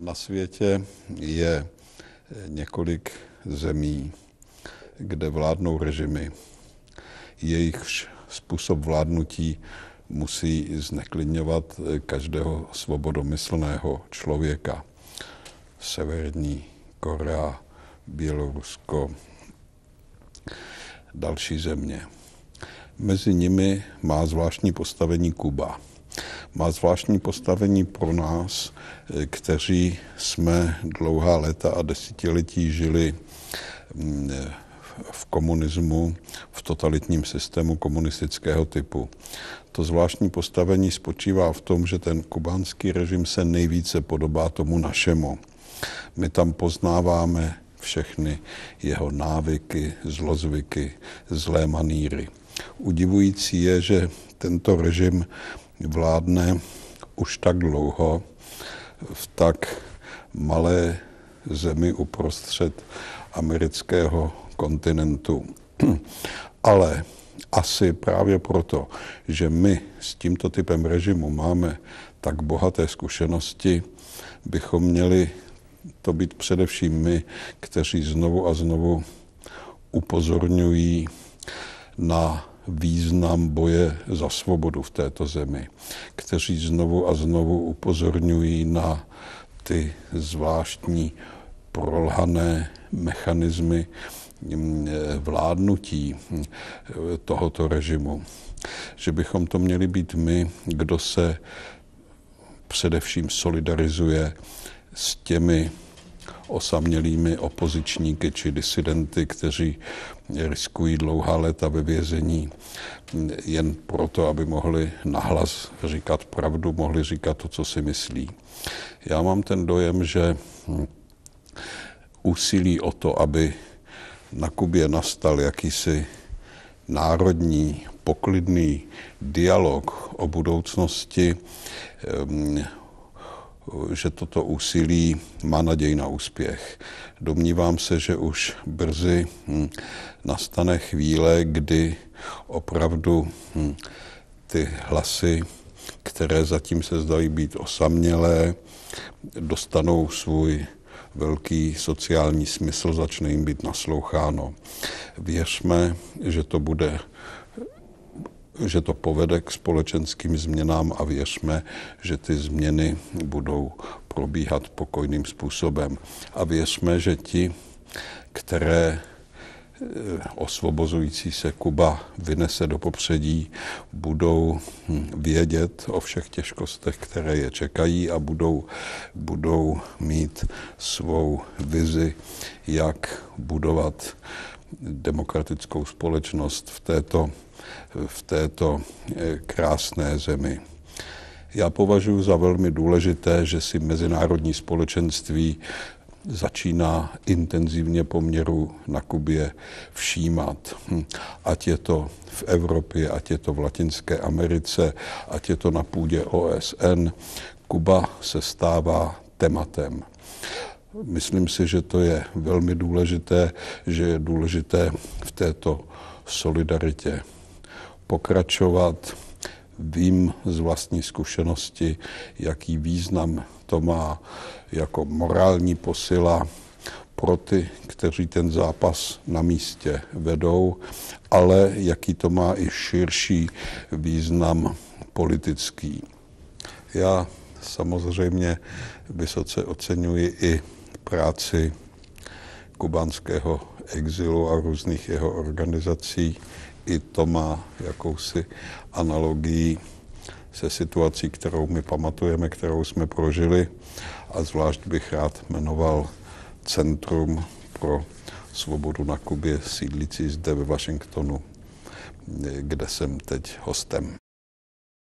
Na světě je několik zemí, kde vládnou režimy. Jejichž způsob vládnutí musí zneklidňovat každého svobodomyslného člověka. Severní Korea, Bělorusko, další země. Mezi nimi má zvláštní postavení Kuba. Má zvláštní postavení pro nás, kteří jsme dlouhá léta a desetiletí žili v komunismu, v totalitním systému komunistického typu. To zvláštní postavení spočívá v tom, že ten kubánský režim se nejvíce podobá tomu našemu. My tam poznáváme všechny jeho návyky, zlozvyky, zlé manýry. Udivující je, že tento režim vládne už tak dlouho v tak malé zemi uprostřed amerického kontinentu. Ale asi právě proto, že my s tímto typem režimu máme tak bohaté zkušenosti, bychom měli to být především my, kteří znovu a znovu upozorňují na význam boje za svobodu v této zemi, kteří znovu a znovu upozorňují na ty zvláštní prolhané mechanismy vládnutí tohoto režimu. Že bychom to měli být my, kdo se především solidarizuje s těmi osamělými opozičníky či disidenty, kteří riskují dlouhá léta ve vězení jen proto, aby mohli nahlas říkat pravdu, mohli říkat to, co si myslí. Já mám ten dojem, že úsilí o to, aby na Kubě nastal jakýsi národní, poklidný dialog o budoucnosti, že toto úsilí má naději na úspěch. Domnívám se, že už brzy nastane chvíle, kdy opravdu ty hlasy, které zatím se zdají být osamělé, dostanou svůj velký sociální smysl, začne jim být nasloucháno. Věřme, že to povede k společenským změnám a věřme, že ty změny budou probíhat pokojným způsobem. A věřme, že ti, které osvobozující se Kuba vynese do popředí, budou vědět o všech těžkostech, které je čekají a budou mít svou vizi, jak budovat demokratickou společnost v této krásné zemi. Já považuji za velmi důležité, že si mezinárodní společenství začíná intenzivně poměru na Kubě všímat. Ať je to v Evropě, ať je to v Latinské Americe, ať je to na půdě OSN, Kuba se stává tématem. Myslím si, že to je velmi důležité, že je důležité v této solidaritě pokračovat. Vím z vlastní zkušenosti, jaký význam to má jako morální posila pro ty, kteří ten zápas na místě vedou, ale jaký to má i širší význam politický. Já samozřejmě vysoce oceňuji i práci kubánského exilu a různých jeho organizací. I to má jakousi analogii se situací, kterou my pamatujeme, kterou jsme prožili. A zvlášť bych rád jmenoval Centrum pro svobodu na Kubě, sídlící zde ve Washingtonu, kde jsem teď hostem.